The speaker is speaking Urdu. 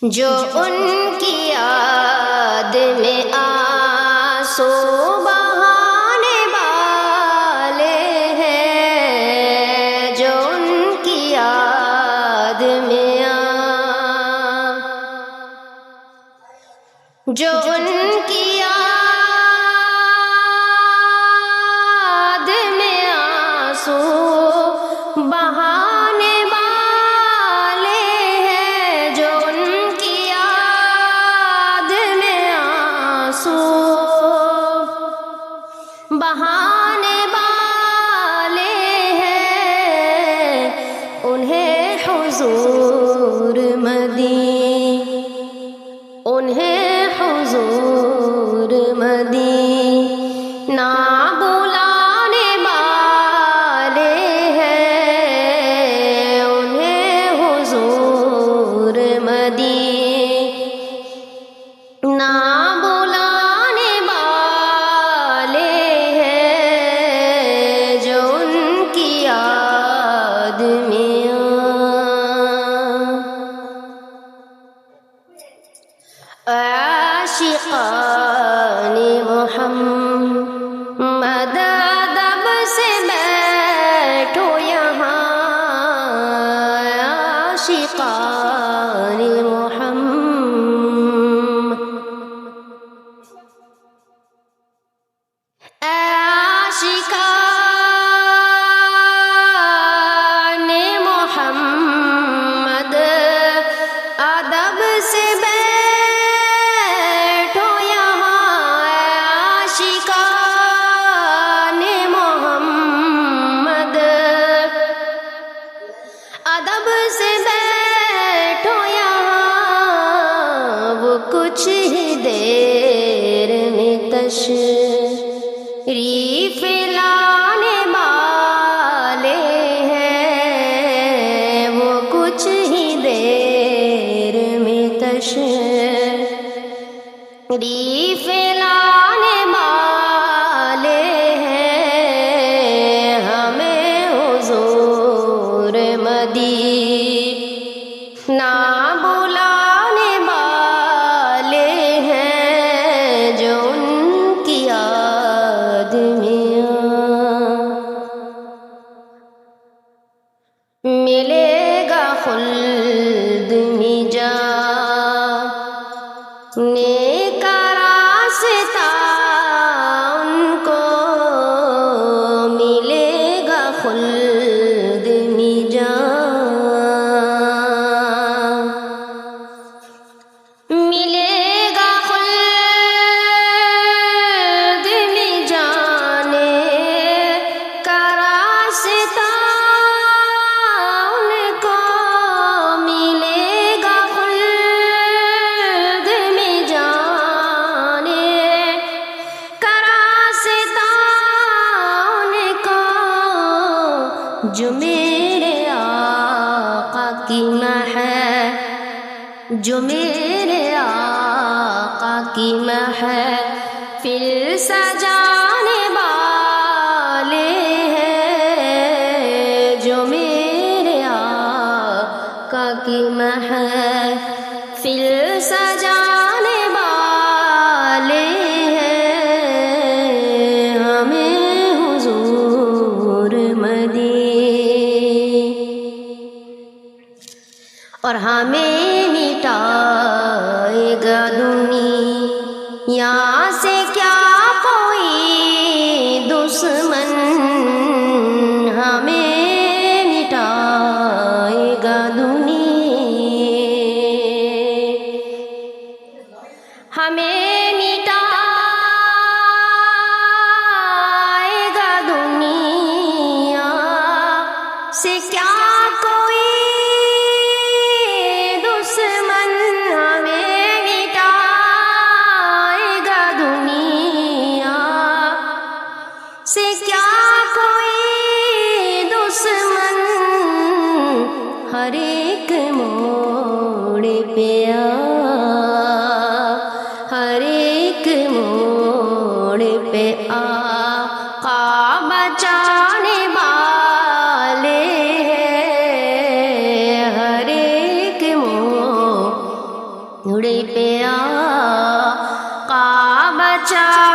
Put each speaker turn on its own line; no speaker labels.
جو ان کی یاد میں آنسو بہانے والے ہیں، جو ان کی یاد میں جو ان کی یاد میں آنسو بہانے والے ہیں، جو ان کی یاد میں آنسو بہانے والے ہیں، انہیں حضور مدینہ بلانے والے ہیں، انہیں حضور مدینہ بلانے والے ہیں، جو ان کی یاد میں عاشقان محمد ادب سے بیٹھو یہاں، عاشقان محمد، عاشقان محمد ادب سے ادب سے بیٹھو یہاں، وہ کچھ ہی دیر میں تشریف لانے والے ہیں، وہ کچھ ہی دیر میں تشریف لانے والے ہیں، ہمیں حضور مدینہ بلانے والے ہیں، جو ان کی یاد میں ملے گا خلد میں جانے کا راستہ، ان کو ملے گا خلد میں ملے گا خلد میں جانے کا راستہ، ان کو ملے گا خلد میں جانے کا راستہ، ان کو جو میرے آقا کی جو میرے آقا کی محفل سجانے والے ہیں، جو میرے آقا کی محفل سجانے والے ہیں، ہمیں حضور اور ہمیں مٹائے گا دنیا سے کیا کوئی دشمن، ہمیں مٹائے گا ہمیں مٹائے گا دنیا سے کیا کوئی دشمن، ہمیں مٹائے گا پہ آقا بچا